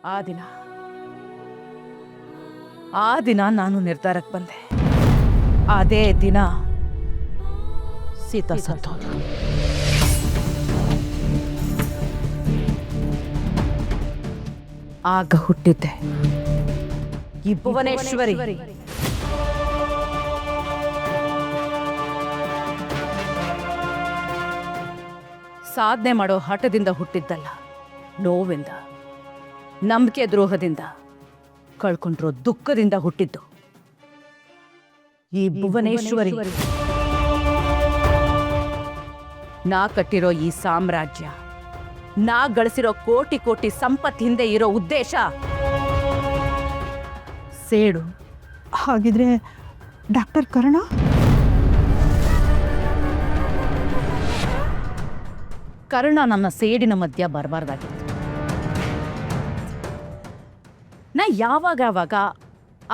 ಆ ದಿನ ನಾನು ನಿರ್ಧಾರಕ್ಕೆ ಬಂದೆ. ಅದೇ ದಿನ ಸೀತಾ ಸತ್ತೋದು. ಆಗ ಹುಟ್ಟಿದ್ದೆ ಈ ಭುವನೇಶ್ವರಿ. ಸಾಧನೆ ಮಾಡೋ ಹಠದಿಂದ ಹುಟ್ಟಿದ್ದಲ್ಲ, ನೋವಿಂದ, ನಂಬಿಕೆ ದ್ರೋಹದಿಂದ, ಕಳ್ಕೊಂಡಿರೋ ದುಃಖದಿಂದ ಹುಟ್ಟಿದ್ದು ಈ ಭುವನೇಶ್ವರಿ. ನಾ ಕಟ್ಟಿರೋ ಈ ಸಾಮ್ರಾಜ್ಯ, ನಾ ಗಳಿಸಿರೋ ಕೋಟಿ ಕೋಟಿ ಸಂಪತ್ತು ಹಿಂದೆ ಇರೋ ಉದ್ದೇಶ ಸೇಡು. ಹಾಗಿದ್ರೆ ಡಾಕ್ಟರ್ ಕರ್ಣ? ಕರ್ಣ ನನ್ನ ಸೇಡಿನ ಮಧ್ಯ ಬರಬಾರ್ದಾಗಿತ್ತು. ನಾ ಯಾವಾಗ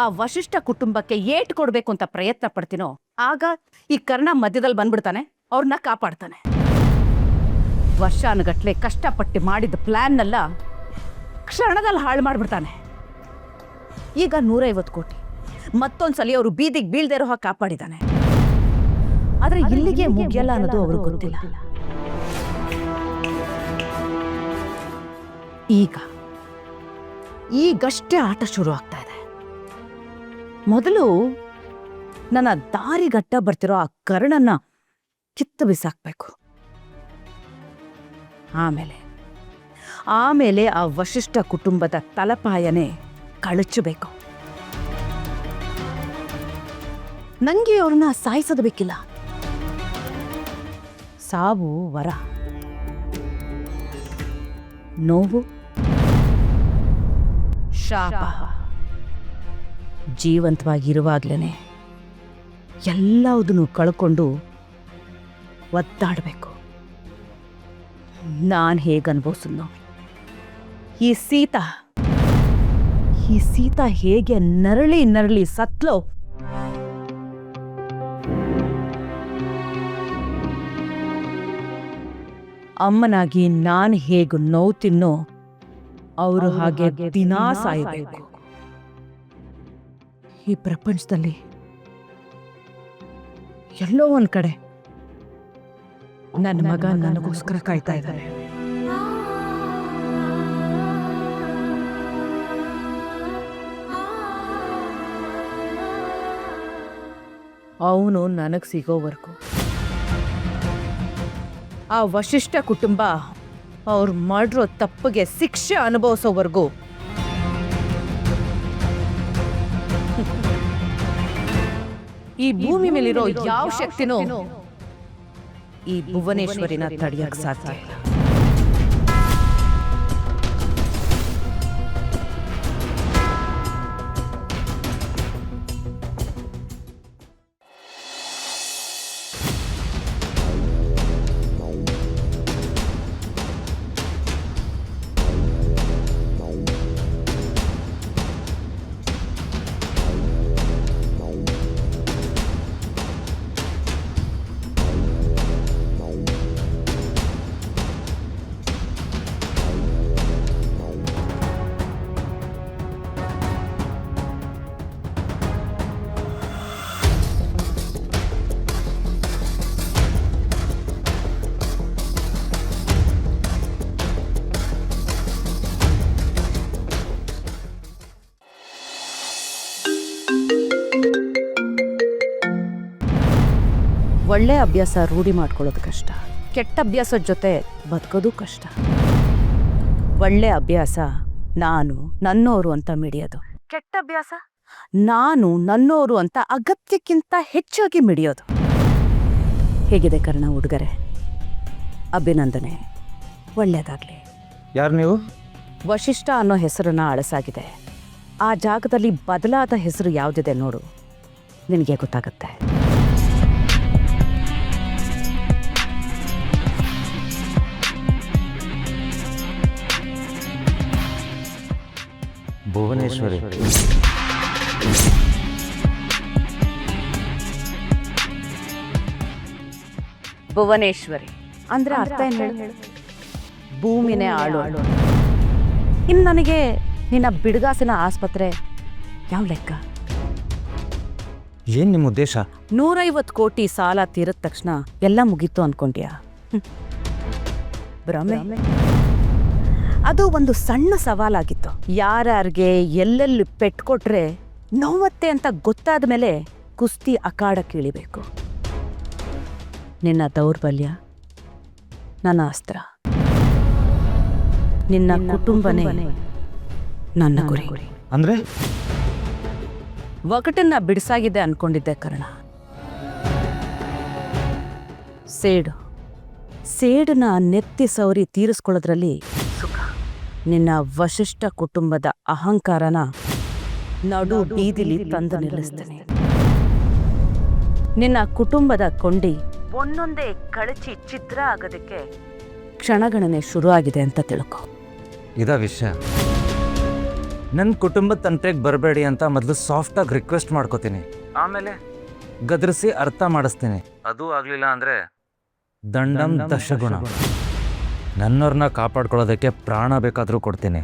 ಆ ವಶಿಷ್ಠ ಕುಟುಂಬಕ್ಕೆ ಏಟ್ ಕೊಡ್ಬೇಕು ಅಂತ ಪ್ರಯತ್ನ ಪಡ್ತೀನೋ, ಆಗ ಈ ಕರ್ಣ ಮಧ್ಯದಲ್ಲಿ ಬಂದ್ಬಿಡ್ತಾನೆ, ಅವ್ರನ್ನ ಕಾಪಾಡ್ತಾನೆ. ವರ್ಷಾನುಗಟ್ಲೆ ಕಷ್ಟಪಟ್ಟು ಮಾಡಿದ ಪ್ಲಾನ್ನೆಲ್ಲ ಕ್ಷಣದಲ್ಲಿ ಹಾಳು ಮಾಡಿಬಿಡ್ತಾನೆ. ಈಗ 150 ಕೋಟಿ ಮತ್ತೊಂದ್ಸಲಿ ಅವರು ಬೀದಿಗೆ ಬೀಳ್ದೇ ಇರೋ ಹಾಗೆ ಕಾಪಾಡಿದ್ದಾನೆ. ಆದ್ರೆ ಇಲ್ಲಿಗೆ ಮುಗಿಯಲ್ಲ ಅನ್ನೋದು ಅವ್ರಿಗೆ ಗೊತ್ತಿಲ್ಲ. ಈಗಷ್ಟೇ ಆಟ ಶುರು ಆಗ್ತಾ ಇದೆ. ಮೊದಲು ನನ್ನ ದಾರಿಗಟ್ಟ ಬರ್ತಿರೋ ಆ ಕರ್ಣನ್ನ ಕಿತ್ತು ಬಿಸಾಕ್ಬೇಕು. ಆಮೇಲೆ ಆ ವಶಿಷ್ಠ ಕುಟುಂಬದ ತಲಪಾಯನೇ ಕಳಚಬೇಕು. ನಂಗೆ ಅವ್ರನ್ನ ಸಾಯಿಸೋದು ಬೇಕಿಲ್ಲ. ಸಾವು ವರ, ನೋವು ಶಾಪ. ಜೀವಂತವಾಗಿರುವಾಗ್ಲೇ ಎಲ್ಲದನ್ನು ಕಳ್ಕೊಂಡು ಒದ್ದಾಡಬೇಕು. ನಾನು ಹೇಗೆ ಅನುಭವಿಸಿದ್ನೋ, ಈ ಸೀತಾ ಹೇಗೆ ನರಳಿ ಸತ್ಲೋ, ಅಮ್ಮನಾಗಿ ನಾನು ಹೇಗೆ ನೋವು ತಿನ್ನೋ, ಅವರು ಹಾಗೆ ದಿನಾ ಸಾಯಬೇಕು. ಈ ಪ್ರಪಂಚದಲ್ಲಿ ಎಲ್ಲೋ ಒಂದ್ ಕಡೆ ನನ್ನ ಮಗ ನನಗೋಸ್ಕರ ಕಾಯ್ತಾ ಇದ್ದಾನೆ. ಅವನು ನನಗೆ ಸಿಗೋವರೆಗೂ, ಆ ವಶಿಷ್ಠ ಕುಟುಂಬ ಅವ್ರು ಮಾಡಿರೋ ತಪ್ಪಿಗೆ ಶಿಕ್ಷೆ ಅನುಭವಿಸೋವರೆಗೂ ಈ ಭೂಮಿ ಮೇಲಿರೋ ಯಾವ ಶಕ್ತಿನೂ ಈ ಭುವನೇಶ್ವರಿನ ತಡೆಯಕ್ಕೆ ಸಾಧ್ಯ ಇಲ್ಲ. ಒಳ್ಳೆ ಅಭ್ಯಾಸ ರೂಢಿ ಮಾಡ್ಕೊಳ್ಳೋದು ಕಷ್ಟ, ಕೆಟ್ಟ ಅಭ್ಯಾಸದ ಜೊತೆ ಬದುಕೋದು ಕಷ್ಟ. ಒಳ್ಳೆ ಅಭ್ಯಾಸ ನಾನು ನನ್ನೋರು ಅಂತ ಮಿಡಿಯೋದು, ಕೆಟ್ಟ ಅಭ್ಯಾಸ ನಾನು ನನ್ನೋರು ಅಂತ ಅಗತ್ಯಕ್ಕಿಂತ ಹೆಚ್ಚಾಗಿ ಮಿಡಿಯೋದು. ಹೇಗಿದೆ ಕರ್ಣ ಉಡುಗೊರೆ? ಅಭಿನಂದನೆ, ಒಳ್ಳೆಯದಾಗಲಿ. ಯಾರು ನೀವು? ವಶಿಷ್ಠ ಅನ್ನೋ ಹೆಸರನ್ನ ಅಳಸಾಗಿದೆ. ಆ ಜಾಗದಲ್ಲಿ ಬದಲಾದ ಹೆಸರು ಯಾವುದಿದೆ ನೋಡು, ನಿನಗೆ ಗೊತ್ತಾಗುತ್ತೆ. ಭುವನೇಶ್ವರಿ. ಭುವನೇಶ್ವರಿ ಅಂದ್ರೆ ಅರ್ಥ ಏನು ಹೇಳು? ಭೂಮಿನೇ ಆಳು. ಇನ್ನು ನನಗೆ ನಿನ್ನ ಬಿಡುಗಾಸಿನ ಆಸ್ಪತ್ರೆ ಯಾವ ಲೆಕ್ಕ? ಏನು ನಿಮ್ಮ ಉದ್ದೇಶ? 150 ಕೋಟಿ ಸಾಲ ತೀರಿದ ತಕ್ಷಣ ಎಲ್ಲ ಮುಗೀತು ಅನ್ಕೊಂಡ್ಯಾ? ಭ್ರಮೆ. ಅದು ಒಂದು ಸಣ್ಣ ಸವಾಲಾಗಿತ್ತು. ಯಾರ್ಯಾರಿಗೆ ಎಲ್ಲೆಲ್ಲಿ ಪೆಟ್ಕೊಟ್ರೆ ನೋವತ್ತೆ ಅಂತ ಗೊತ್ತಾದ ಮೇಲೆ ಕುಸ್ತಿ ಅಖಾಡಕ್ಕೆ ಇಳಿಬೇಕು. ನಿನ್ನ ದೌರ್ಬಲ್ಯ ನನ್ನ ಅಸ್ತ್ರ, ನಿನ್ನ ಕುಟುಂಬನೇ ನನ್ನ ಗುರಿ. ಅಂದರೆ ಒಗಟನ್ನ ಬಿಡಿಸಾಗಿದೆ ಅನ್ಕೊಂಡಿದ್ದೆ ಕರ್ಣ. ಸೇಡನ್ನ ನೆತ್ತಿ ಸೌರಿ ತೀರಿಸ್ಕೊಳ್ಳೋದ್ರಲ್ಲಿ ಸುಖ. ನಿನ್ನ ವಶಿಷ್ಠ ಕುಟುಂಬದ ಅಹಂಕಾರನ ನಡು ಬೀದಿಲಿ ತಂದು ನಿಲ್ಲಿಸ್ತೇನೆ. ನಿನ್ನ ಕುಟುಂಬದ ಕೊಂಡಿ ಒಂದೊಂದೇ ಕಳಚಿ ಚಿತ್ರ ಆಗೋದಕ್ಕೆ ಕ್ಷಣಗಣನೆ ಶುರು ಆಗಿದೆ ಅಂತ ತಿಳ್ಕೊ. ಇದ ವಿಷಯ. ನನ್ನ ಕುಟುಂಬದ ತಂಟೆಗೆ ಬರಬೇಡಿ ಅಂತ ಮೊದಲು ಸಾಫ್ಟಾಗಿ ರಿಕ್ವೆಸ್ಟ್ ಮಾಡ್ಕೋತೀನಿ, ಆಮೇಲೆ ಗದರಿಸಿ ಅರ್ಥ ಮಾಡಿಸ್ತೀನಿ. ಅದು ಆಗಲಿಲ್ಲ ಅಂದರೆ ದಂಡಂ ದಶಗುಣ. ನನ್ನವ್ರನ್ನ ಕಾಪಾಡ್ಕೊಳ್ಳೋದಕ್ಕೆ ಪ್ರಾಣ ಬೇಕಾದರೂ ಕೊಡ್ತೀನಿ.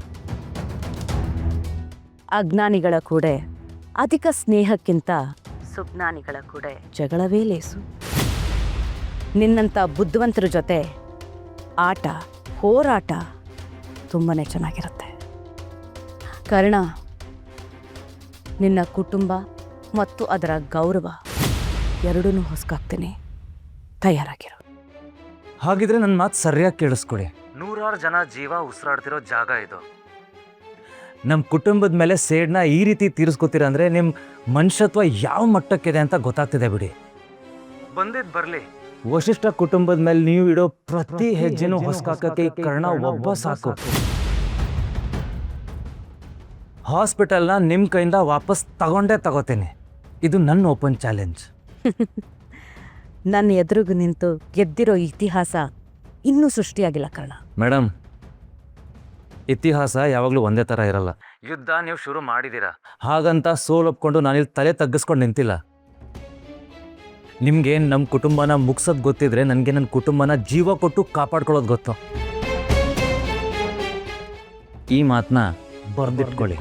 ಅಜ್ಞಾನಿಗಳ ಕೂಡೆ ಅಧಿಕ ಸ್ನೇಹಕ್ಕಿಂತ ಸುಜ್ಞಾನಿಗಳ ಕೂಡೆ ಜಗಳವೇ ಲೇಸು. ನಿನ್ನಂಥ ಬುದ್ಧಿವಂತರ ಜೊತೆ ಆಟ ಹೋರಾಟ ತುಂಬನೇ ಚೆನ್ನಾಗಿರುತ್ತೆ ಕರ್ಣ. ನಿನ್ನ ಕುಟುಂಬ ಮತ್ತು ಅದರ ಗೌರವ ಎರಡನ್ನೂ ಹೊಸ್ಕಾಗ್ತೀನಿ, ತಯಾರಾಗಿರು. ಹಾಗಿದ್ರೆ ನನ್ನ ಮಾತು ಸರಿಯಾಗಿ ಕೇಳಿಸ್ಕೊಡಿ. 100 ಜನ ಜೀವ ಉಸಿರಾಡ್ತಿರೋ ಜಾಗ ಇದು. ನಮ್ಮ ಕುಟುಂಬದ ಮೇಲೆ ಸೇಡ್ನ ಈ ರೀತಿ ತೀರಿಸ್ಕೊತೀರ ಅಂದರೆ ನಿಮ್ಮ ಮನುಷ್ಯತ್ವ ಯಾವ ಮಟ್ಟಕ್ಕಿದೆ ಅಂತ ಗೊತ್ತಾಗ್ತಿದೆ ಬಿಡಿ. ಬಂದಿದ್ದು ಬರಲಿ. ವಶಿಷ್ಠ ಕುಟುಂಬದ ಮೇಲೆ ನೀವು ಇಡೋ ಪ್ರತಿ ಹೆಜ್ಜೆನೂ ಹೊಸ್ಕಾಕಕ್ಕೆ ಕರ್ಣ ಒಬ್ಬ ಸಾಕು. ಹಾಸ್ಪಿಟಲ್ನ ನಿಮ್ಮ ಕೈಯಿಂದ ವಾಪಸ್ ತಗೋತೀನಿ. ಇದು ನನ್ನ ಓಪನ್ ಚಾಲೆಂಜ್. ನನ್ನ ಎದುರುಗು ನಿಂತು ಗೆದ್ದಿರೋ ಇತಿಹಾಸ ಇನ್ನೂ ಸೃಷ್ಟಿಯಾಗಿಲ್ಲ ಕರ್ಣ. ಮೇಡಮ್, ಇತಿಹಾಸ ಯಾವಾಗಲೂ ಒಂದೇ ಥರ ಇರಲ್ಲ. ಯುದ್ಧ ನೀವು ಶುರು ಮಾಡಿದ್ದೀರಾ, ಹಾಗಂತ ಸೋಲೊಪ್ಕೊಂಡು ನಾನಿಲ್ಲಿ ತಲೆ ತಗ್ಗಿಸ್ಕೊಂಡು ನಿಂತಿಲ್ಲ. ನಿಮಗೆ ನಮ್ಮ ಕುಟುಂಬನ ಮುಗ್ಸೋದು ಗೊತ್ತಿದ್ರೆ ನನಗೆ ನನ್ನ ಕುಟುಂಬನ ಜೀವ ಕೊಟ್ಟು ಕಾಪಾಡ್ಕೊಳ್ಳೋದು ಗೊತ್ತು. ಈ ಮಾತನ್ನ ಬರೆದಿಟ್ಕೊಳ್ಳಿ.